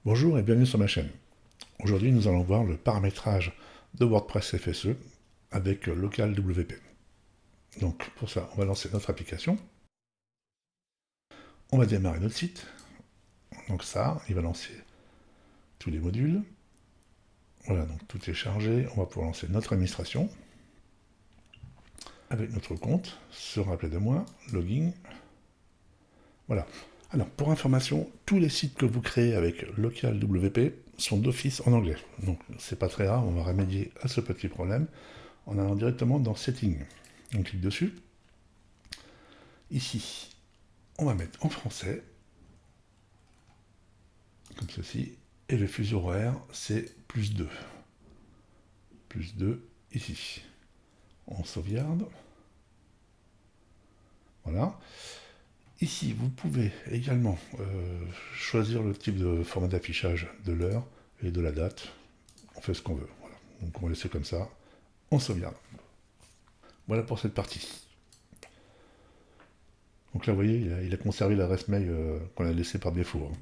Bonjour et bienvenue sur ma chaîne. Aujourd'hui, nous allons voir le paramétrage de WordPress FSE avec Local WP. Donc, pour ça, on va lancer notre application. On va démarrer notre site. Donc ça, il va lancer tous les modules. Voilà, donc tout est chargé. On va pouvoir lancer notre administration avec notre compte, se rappeler de moi, login. Voilà. Alors, pour information, tous les sites que vous créez avec Local WP sont d'office en anglais. Donc, c'est pas très rare, on va remédier à ce petit problème en allant directement dans Settings. On clique dessus. Ici, on va mettre en français, comme ceci, et le fuseau horaire, c'est +2. +2, ici. On sauvegarde. Voilà. Ici, vous pouvez également choisir le type de format d'affichage de l'heure et de la date. On fait ce qu'on veut. Voilà. Donc on va laisser comme ça. On sauvegarde. Voilà pour cette partie. Donc là, vous voyez, il a conservé l'adresse mail qu'on a laissée par défaut.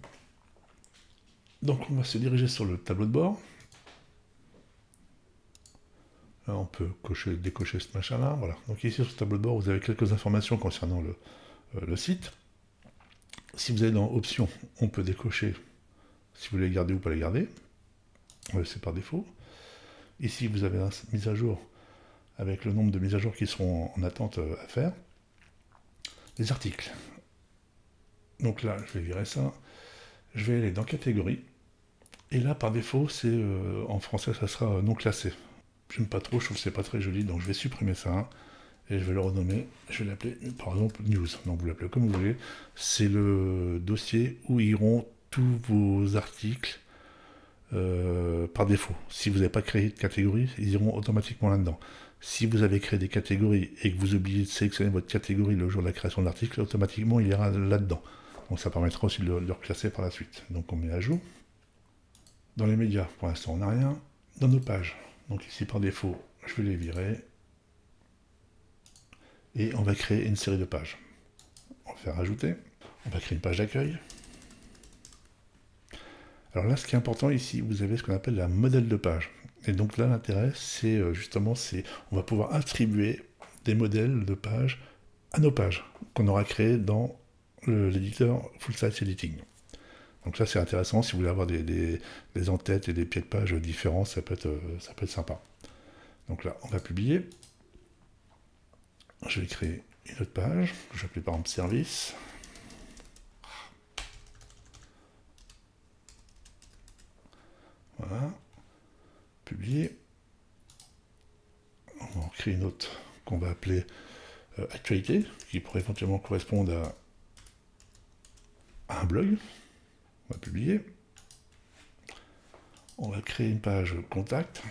Donc on va se diriger sur le tableau de bord. Là, on peut décocher ce machin-là. Voilà. Donc ici, sur ce tableau de bord, vous avez quelques informations concernant le site. Si vous allez dans Options, on peut décocher si vous voulez les garder ou pas les garder. C'est par défaut. Ici, vous avez une mise à jour avec le nombre de mises à jour qui seront en attente à faire. Les articles. Donc là, je vais virer ça. Je vais aller dans Catégorie. Et là, par défaut, c'est en français, ça sera non classé. J'aime pas trop, je trouve que c'est pas très joli, donc je vais supprimer ça. Et je vais le renommer, je vais l'appeler par exemple News. Donc vous l'appelez comme vous voulez. C'est le dossier où iront tous vos articles par défaut. Si vous n'avez pas créé de catégorie, ils iront automatiquement là-dedans. Si vous avez créé des catégories et que vous oubliez de sélectionner votre catégorie le jour de la création de l'article, automatiquement il ira là-dedans. Donc ça permettra aussi de le reclasser par la suite. Donc on met à jour. Dans les médias, pour l'instant on n'a rien. Dans nos pages, donc ici par défaut, je vais les virer. Et on va créer une série de pages. On va faire rajouter. On va créer une page d'accueil. Alors là, ce qui est important ici, vous avez ce qu'on appelle la modèle de page. Et donc là, l'intérêt, c'est justement, on va pouvoir attribuer des modèles de pages à nos pages qu'on aura créées dans l'éditeur Full Site Editing. Donc ça, c'est intéressant. Si vous voulez avoir des en-têtes et des pieds de page différents, ça peut être sympa. Donc là, on va publier. Je vais créer une autre page. Je vais appeler par exemple service. Voilà. Publier. On va en créer une autre qu'on va appeler actualité, qui pourrait éventuellement correspondre à un blog. On va publier. On va créer une page contact.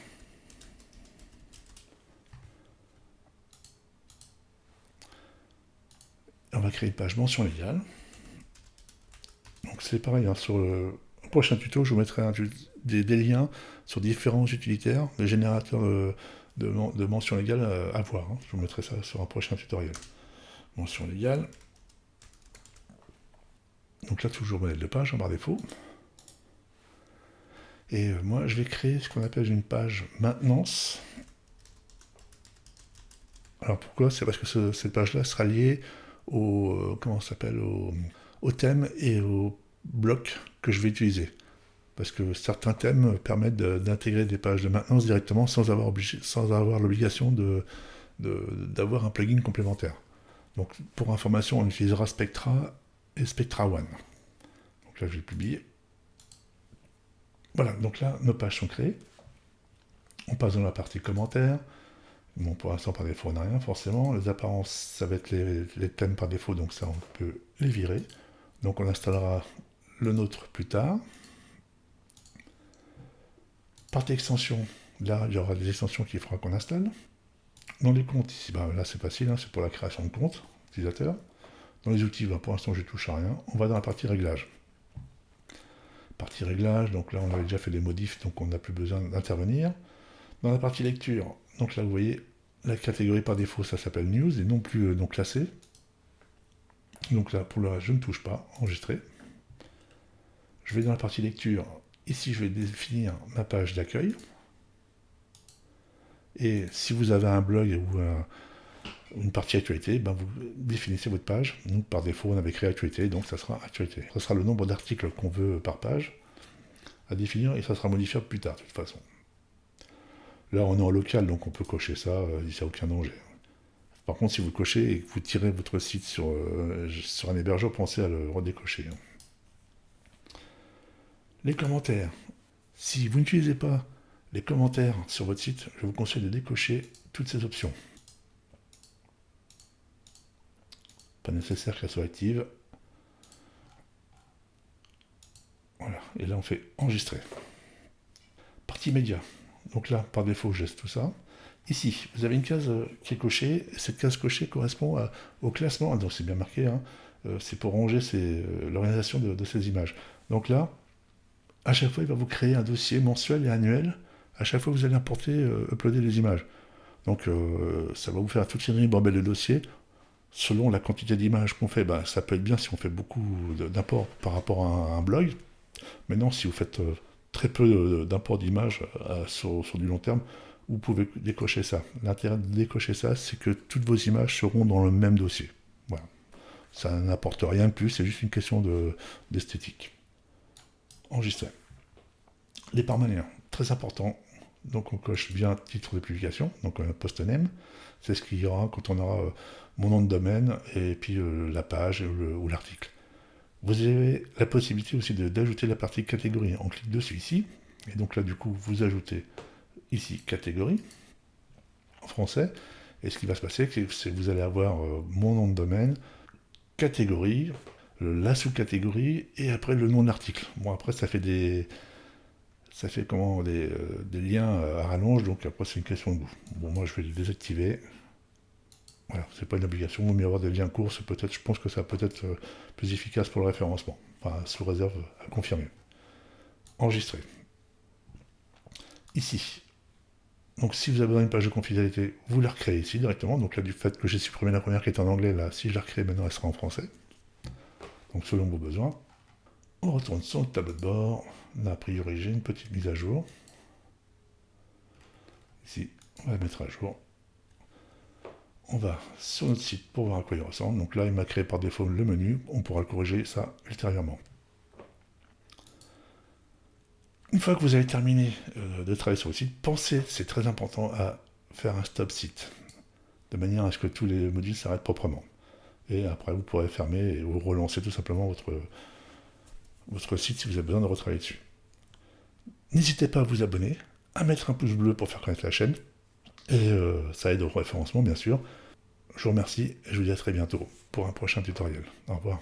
On va créer une page mention légale. Donc c'est pareil, hein, sur le prochain tuto, je vous mettrai des liens sur différents utilitaires, des générateurs de mention légale à voir. Hein. Je vous mettrai ça sur un prochain tutoriel. Mention légale. Donc là, toujours modèle de page, en barre défaut. Et moi, je vais créer ce qu'on appelle une page maintenance. Alors pourquoi? C'est parce que cette page-là sera liée comment ça s'appelle, au thème et au bloc que je vais utiliser. Parce que certains thèmes permettent d'intégrer des pages de maintenance directement sans avoir l'obligation d'avoir un plugin complémentaire. Donc pour information, on utilisera Spectra et Spectra One. Donc là, je vais publier. Voilà, donc là, nos pages sont créées. On passe dans la partie commentaires. Bon, pour l'instant, par défaut, on n'a rien, forcément. Les apparences, ça va être les thèmes par défaut, donc ça, on peut les virer. Donc on installera le nôtre plus tard. Partie extension, là, il y aura des extensions qu'il faudra qu'on installe. Dans les comptes, ici, là, c'est facile, hein, c'est pour la création de compte utilisateur. Dans les outils, pour l'instant, je ne touche à rien. On va dans la partie réglage. Partie réglage, donc là, on avait déjà fait des modifs, donc on n'a plus besoin d'intervenir. Dans la partie lecture, donc là, vous voyez, la catégorie par défaut, ça s'appelle News et non plus non classé. Donc là, pour le reste, je ne touche pas. Enregistrer. Je vais dans la partie lecture. Ici, je vais définir ma page d'accueil. Et si vous avez un blog ou une partie actualité, ben vous définissez votre page. Nous, par défaut, on avait créé actualité, donc ça sera actualité. Ça sera le nombre d'articles qu'on veut par page à définir et ça sera modifiable plus tard, de toute façon. Là, on est en local, donc on peut cocher ça, il n'y a aucun danger. Par contre, si vous le cochez et que vous tirez votre site sur un hébergeur, pensez à le redécocher. Les commentaires. Si vous n'utilisez pas les commentaires sur votre site, je vous conseille de décocher toutes ces options. Pas nécessaire qu'elles soient actives. Voilà, et là on fait enregistrer. Partie média. Donc là, par défaut, je laisse tout ça. Ici, vous avez une case qui est cochée. Cette case cochée correspond au classement. Donc c'est bien marqué. Hein. C'est pour ranger l'organisation de ces images. Donc là, à chaque fois, il va vous créer un dossier mensuel et annuel. À chaque fois, vous allez importer, uploader les images. Donc ça va vous faire toute une ribambelle de dossiers. Selon la quantité d'images qu'on fait, ben, ça peut être bien si on fait beaucoup d'imports par rapport à un blog. Maintenant, si vous faites très peu d'import d'images sur du long terme, vous pouvez décocher ça. L'intérêt de décocher ça, c'est que toutes vos images seront dans le même dossier. Voilà. Ça n'apporte rien de plus, c'est juste une question d'esthétique. Enregistrer. Les permanents, très important. Donc on coche bien titre de publication, donc un post name. C'est ce qu'il y aura quand on aura mon nom de domaine et puis la page ou l'article. Vous avez la possibilité aussi d'ajouter la partie catégorie. On clique dessus ici, et donc là du coup vous ajoutez ici catégorie en français, et ce qui va se passer, c'est que vous allez avoir mon nom de domaine, catégorie, la sous-catégorie, et après le nom de l'article. Bon, après ça fait des liens à rallonge, donc après c'est une question de goût. Bon, moi je vais le désactiver. Voilà, c'est pas une obligation, il vaut mieux avoir des liens courts, je pense que ça peut être plus efficace pour le référencement. Enfin, sous réserve à confirmer. Enregistrer. Ici. Donc si vous avez besoin d'une page de confidentialité, vous la recréez ici directement. Donc là, du fait que j'ai supprimé la première qui est en anglais, là, si je la recrée maintenant, elle sera en français. Donc selon vos besoins. On retourne sur le tableau de bord. Là, a priori, j'ai une petite mise à jour. Ici, on va la mettre à jour. On va sur notre site pour voir à quoi il ressemble. Donc là, il m'a créé par défaut le menu. On pourra le corriger ça ultérieurement. Une fois que vous avez terminé de travailler sur le site, pensez, c'est très important, à faire un stop site, de manière à ce que tous les modules s'arrêtent proprement. Et après, vous pourrez fermer et vous relancer tout simplement votre site si vous avez besoin de retravailler dessus. N'hésitez pas à vous abonner, à mettre un pouce bleu pour faire connaître la chaîne, et ça aide au référencement bien sûr. Je vous remercie et je vous dis à très bientôt pour un prochain tutoriel. Au revoir.